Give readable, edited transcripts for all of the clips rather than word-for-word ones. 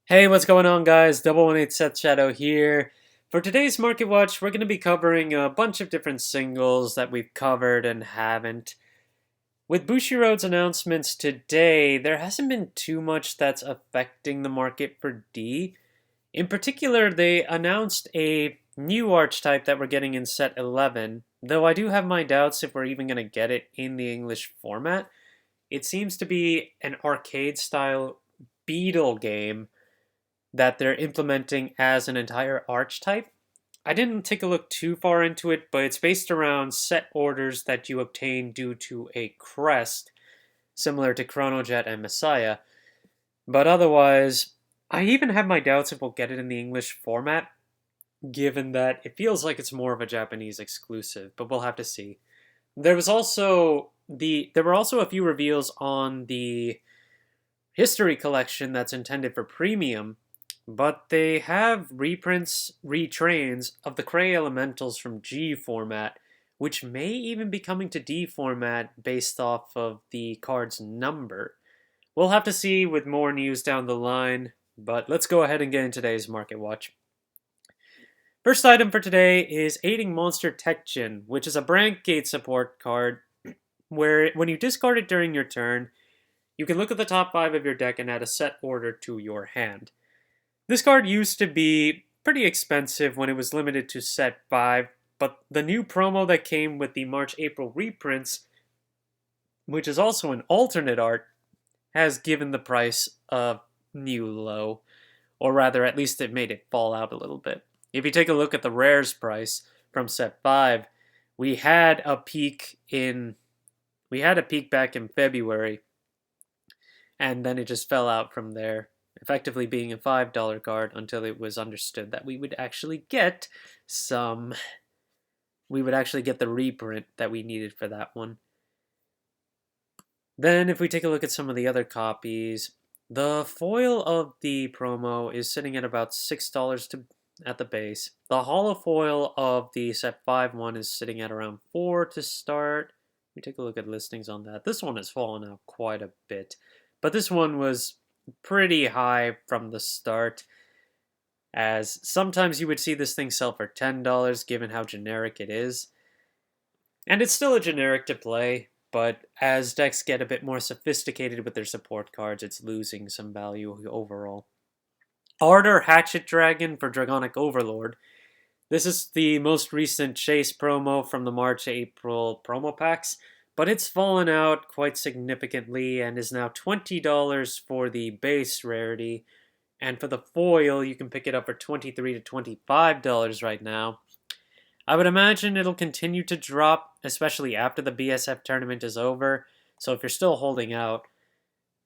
Hey, what's going on, guys? 118 Seth Shadow here. For today's Market Watch, we're going to be covering a bunch of different singles that we've covered and haven't. With Bushiroad's announcements today, there hasn't been too much that's affecting the market for D. In particular, they announced a new archetype that we're getting in set 11, though I do have my doubts if we're even going to get it in the English format. It seems to be an arcade-style Beetle game that they're implementing as an entire archetype. I didn't take a look too far into it, but it's based around set orders that you obtain due to a crest, similar to Chronojet and Messiah. But otherwise, I even have my doubts if we'll get it in the English format, given that it feels like it's more of a Japanese exclusive, but we'll have to see. There were also a few reveals on the history collection that's intended for premium, but they have reprints, retrains of the Cray Elementals from G format, which may even be coming to D format based off of the card's number. We'll have to see with more news down the line, but let's go ahead and get into today's Market Watch. First item for today is Aiding Monster Techjin, which is a Brank Gate support card where when you discard it during your turn, you can look at the top 5 of your deck and add a set order to your hand. This card used to be pretty expensive when it was limited to set 5, but the new promo that came with the March-April reprints, which is also an alternate art, has given the price a new low. Or rather, at least it made it fall out a little bit. If you take a look at the rares price from set 5, we had a peak back in February, and then it just fell out from there, effectively being a $5 card until it was understood that we would actually get the reprint that we needed for that one. Then if we take a look at some of the other copies, the foil of the promo is sitting at about $6 at the base. The holo foil of the set 5 one is sitting at around $4 to start. We take a look at listings on that. This one has fallen out quite a bit, but this one was pretty high from the start, as sometimes you would see this thing sell for $10 given how generic it is. And it's still a generic to play, but as decks get a bit more sophisticated with their support cards, it's losing some value overall. Ardor Hatchet Dragon for Dragonic Overlord. This is the most recent Chase promo from the March-April promo packs, but it's fallen out quite significantly and is now $20 for the base rarity. And for the foil, you can pick it up for $23 to $25 right now. I would imagine it'll continue to drop, especially after the BSF tournament is over. So if you're still holding out,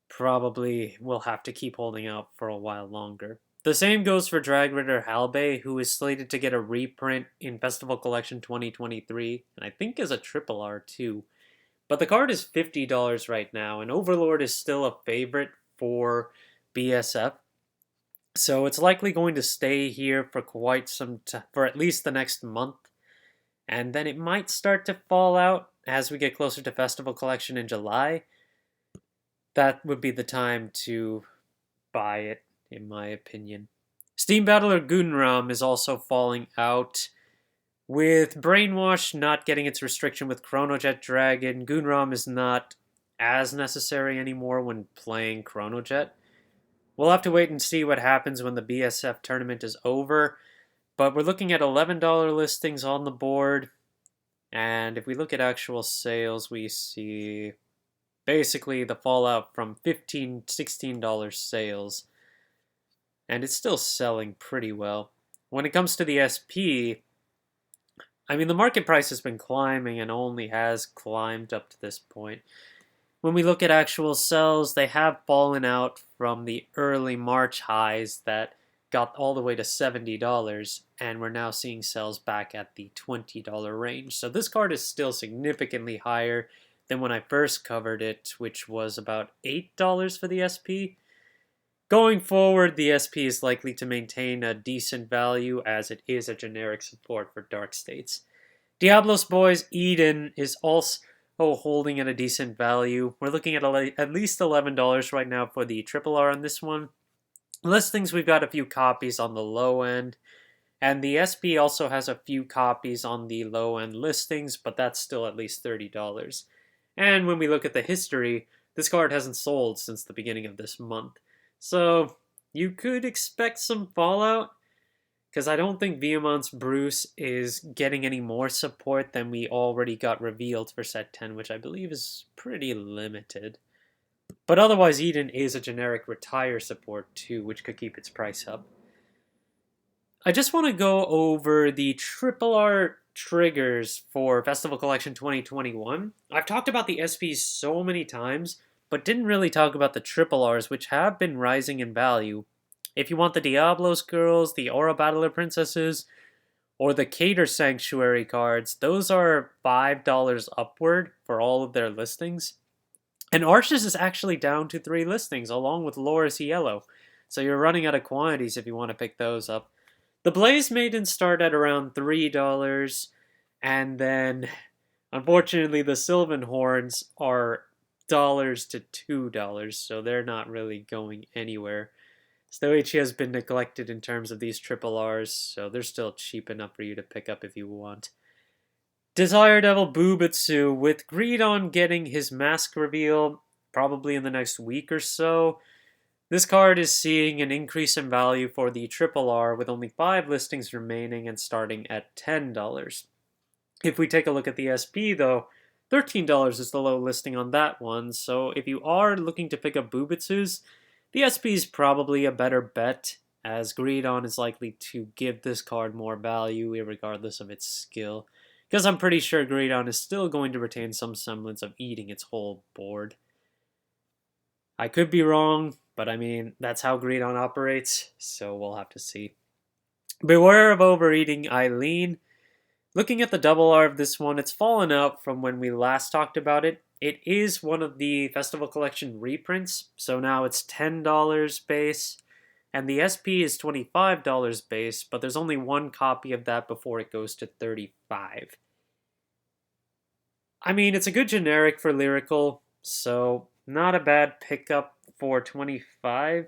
probably will have to keep holding out for a while longer. The same goes for Drag Ritter Halbei, who is slated to get a reprint in Festival Collection 2023, and I think is a triple R too. But the card is $50 right now, and Overlord is still a favorite for BSF. So it's likely going to stay here for quite some time, for at least the next month. And then it might start to fall out as we get closer to Festival Collection in July. That would be the time to buy it, in my opinion. Steam Battler Gunram is also falling out. With Brainwash not getting its restriction with Chronojet Dragon, Gunram is not as necessary anymore when playing Chronojet. We'll have to wait and see what happens when the BSF tournament is over, but we're looking at $11 listings on the board, and if we look at actual sales, we see basically the fallout from $15, $16 sales, and it's still selling pretty well. When it comes to the SP, I mean, the market price has been climbing and only has climbed up to this point. When we look at actual sells, they have fallen out from the early March highs that got all the way to $70, and we're now seeing sells back at the $20 range. So this card is still significantly higher than when I first covered it, which was about $8 for the SP. Going forward, the SP is likely to maintain a decent value as it is a generic support for Dark States. Diablos Boys Eden is also holding at a decent value. We're looking at least $11 right now for the triple R on this one. Listings, we've got a few copies on the low end, and the SP also has a few copies on the low end listings, but that's still at least $30. And when we look at the history, this card hasn't sold since the beginning of this month. So you could expect some fallout, because I don't think Viamont's Bruce is getting any more support than we already got revealed for set 10, which I believe is pretty limited. But otherwise, Eden is a generic retire support too, which could keep its price up. I just want to go over the Triple R triggers for Festival Collection 2021. I've talked about the SPs so many times, but didn't really talk about the Triple Rs, which have been rising in value. If you want the Diablos girls, the Aura Battler princesses, or the Cater Sanctuary cards, those are $5 upward for all of their listings. And Arches is actually down to 3 listings, along with Loris Yellow. So you're running out of quantities if you want to pick those up. The Blaze Maidens start at around $3, and then, unfortunately, the Sylvan Horns are dollars to $2, so they're not really going anywhere. Stoichi has been neglected in terms of these triple Rs, so they're still cheap enough for you to pick up if you want. Desire Devil Bubitsu, with Greedon getting his mask reveal probably in the next week or so, this card is seeing an increase in value for the Triple R with only 5 listings remaining and starting at $10. If we take a look at the SP though, $13 is the low listing on that one, so if you are looking to pick up Bubitsus, the SP is probably a better bet, as Greedon is likely to give this card more value regardless of its skill, because I'm pretty sure Greedon is still going to retain some semblance of eating its whole board. I could be wrong, but I mean, that's how Greedon operates, so we'll have to see. Beware of overeating Eileen. Looking at the double R of this one, it's fallen out from when we last talked about it. It is one of the Festival Collection reprints, so now it's $10 base, and the SP is $25 base, but there's only one copy of that before it goes to $35. I mean, it's a good generic for Lyrical, so not a bad pickup for $25.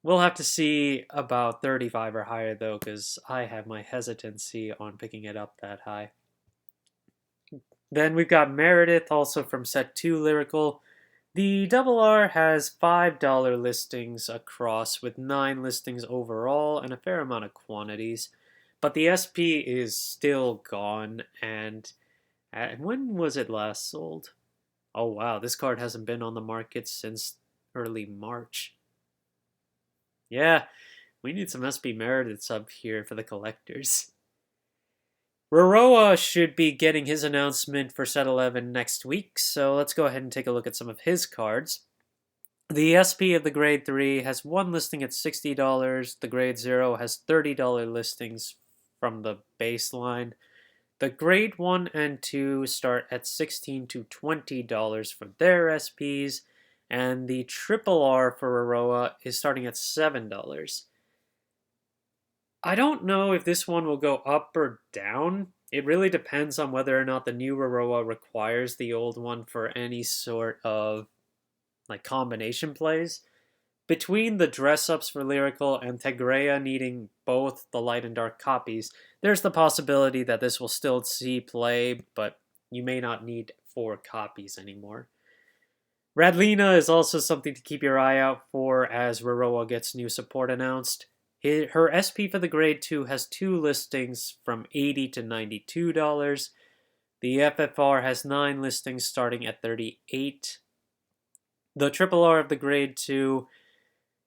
We'll have to see about $35 or higher, though, because I have my hesitancy on picking it up that high. Then we've got Meredith, also from Set 2 Lyrical. The Double R has $5 listings across, with 9 listings overall and a fair amount of quantities. But the SP is still gone, and when was it last sold? Oh wow, this card hasn't been on the market since early March. Yeah, we need some SP Merediths up here for the collectors. Roroa should be getting his announcement for Set 11 next week, so let's go ahead and take a look at some of his cards. The SP of the Grade 3 has one listing at $60, the Grade 0 has $30 listings from the baseline. The Grade 1 and 2 start at $16 to $20 for their SPs, and the Triple R for Roroa is starting at $7. I don't know if this one will go up or down. It really depends on whether or not the new Roroa requires the old one for any sort of combination plays. Between the dress-ups for Lyrical and Tegrea needing both the light and dark copies, there's the possibility that this will still see play, but you may not need 4 copies anymore. Radlina is also something to keep your eye out for as Roroa gets new support announced. Her SP for the Grade 2 has 2 listings from $80 to $92. The FFR has 9 listings starting at $38. The Triple R of the Grade 2,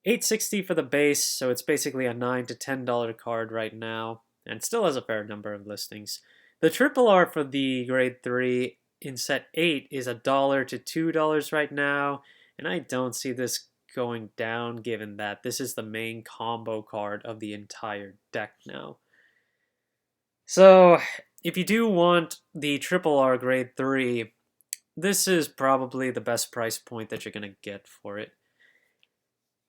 $860 for the base, so it's basically a $9 to $10 card right now, and still has a fair number of listings. The Triple R for the Grade 3 in Set 8 is $1 to $2 right now, and I don't see this going down given that this is the main combo card of the entire deck now. So if you do want the Triple R Grade 3, this is probably the best price point that you're going to get for it.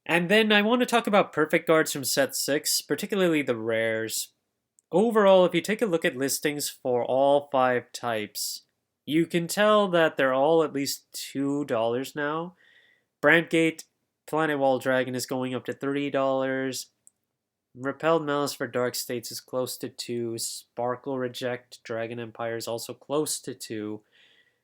And then I want to talk about perfect guards from Set 6, particularly the rares. Overall, if you take a look at listings for all 5 types, you can tell that they're all at least $2 now. Brandgate Planet Wall Dragon is going up to $3. Repelled Malice for Dark States is close to 2. Sparkle Reject Dragon Empire is also close to 2.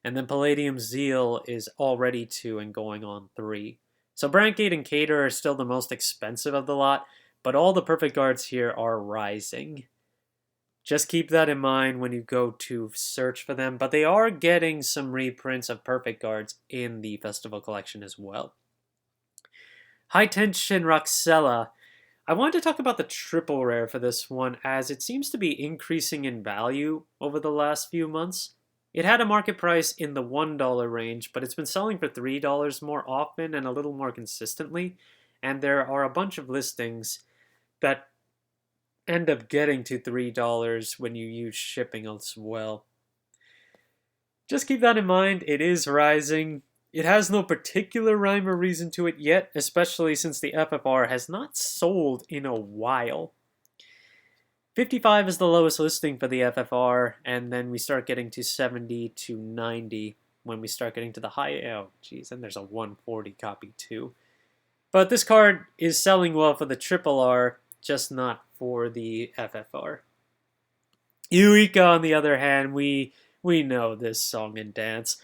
And then Palladium Zeal is already 2 and going on 3. So Brandgate and Cater are still the most expensive of the lot, but all the perfect guards here are rising. Just keep that in mind when you go to search for them, but they are getting some reprints of perfect guards in the Festival Collection as well. High Tension Roxella. I wanted to talk about the triple rare for this one, as it seems to be increasing in value over the last few months. It had a market price in the $1 range, but it's been selling for $3 more often and a little more consistently, and there are a bunch of listings that end up getting to $3 when you use shipping as well. Just keep that in mind, it is rising. It has no particular rhyme or reason to it yet, especially since the FFR has not sold in a while. 55 is the lowest listing for the FFR, and then we start getting to 70 to 90 when we start getting to the high. Oh, geez, and there's a 140 copy too. But this card is selling well for the triple R, just not for the FFR. Eureka, on the other hand, we know this song and dance.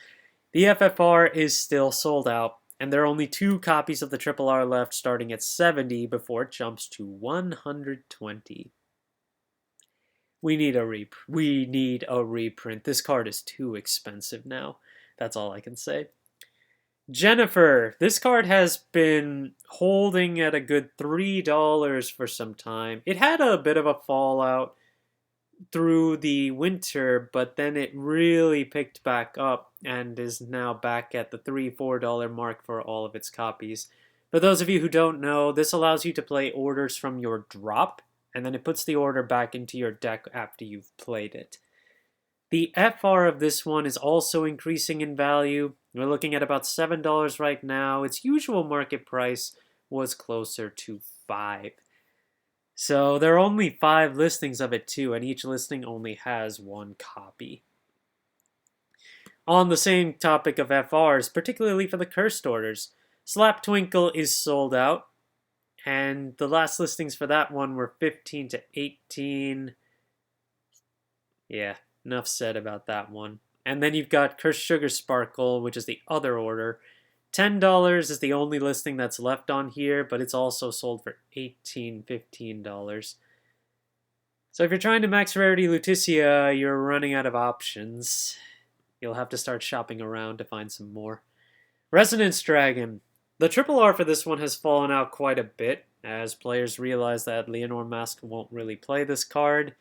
The FFR is still sold out, and there are only 2 copies of the triple R left, starting at 70 before it jumps to 120. We need a reprint. This card is too expensive now. That's all I can say. Jennifer. This card has been holding at a good $3 for some time. It had a bit of a fallout through the winter, but then it really picked back up and is now back at the $3-4 mark for all of its copies. For those of you who don't know, this allows you to play orders from your drop, and then it puts the order back into your deck after you've played it. The FR of this one is also increasing in value. We're looking at about $7 right now. Its usual market price was closer to $5. So there are only 5 listings of it too, and each listing only has 1 copy. On the same topic of FRs, particularly for the cursed orders, Slap Twinkle is sold out, and the last listings for that one were 15 to 18. Yeah, enough said about that one. And then you've got Cursed Sugar Sparkle, which is the other order. $10 is the only listing that's left on here, but it's also sold for $18, $15. So if you're trying to max rarity Lutetia, you're running out of options. You'll have to start shopping around to find some more. Resonance Dragon. The triple R for this one has fallen out quite a bit, as players realize that Leonore Mask won't really play this card.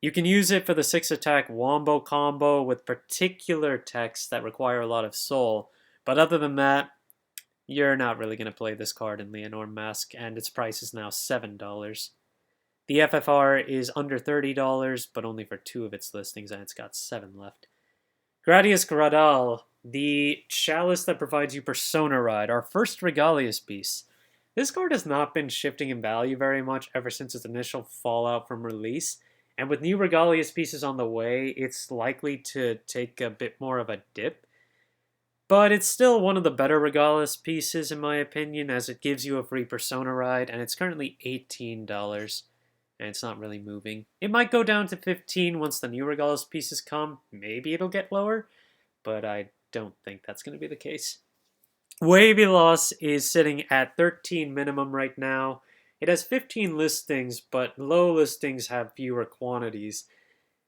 You can use it for the 6-attack Wombo combo with particular texts that require a lot of soul, but other than that, you're not really going to play this card in Leonore Mask, and its price is now $7. The FFR is under $30, but only for 2 of its listings, and it's got 7 left. Gradius Gradal, the chalice that provides you Persona Ride, our first Regalius piece. This card has not been shifting in value very much ever since its initial fallout from release, and with new Regalius pieces on the way, it's likely to take a bit more of a dip. But it's still one of the better Regalius pieces in my opinion, as it gives you a free Persona Ride, and it's currently $18. And it's not really moving. It might go down to 15 once the new Regalius pieces come. Maybe it'll get lower, but I don't think that's going to be the case. Wavy Loss is sitting at 13 minimum right now. It has 15 listings, but low listings have fewer quantities.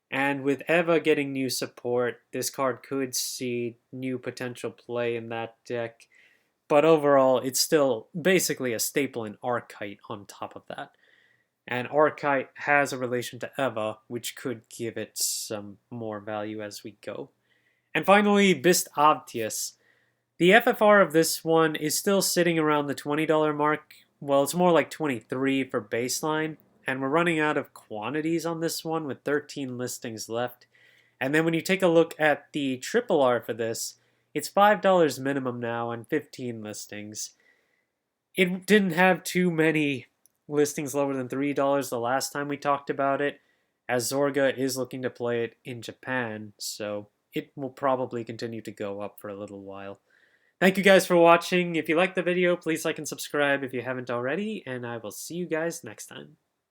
And with Eva getting new support, this card could see new potential play in that deck. But overall, it's still basically a staple in Archite on top of that. And Archite has a relation to Eva, which could give it some more value as we go. And finally, Bist Obtius. The FFR of this one is still sitting around the $20 mark. Well, it's more like $23 for baseline. And we're running out of quantities on this one with 13 listings left. And then when you take a look at the triple R for this, it's $5 minimum now and 15 listings. It didn't have too many listings lower than $3 the last time we talked about it, as Zorga is looking to play it in Japan, so it will probably continue to go up for a little while. Thank you guys for watching. If you liked the video, please like and subscribe if you haven't already, and I will see you guys next time.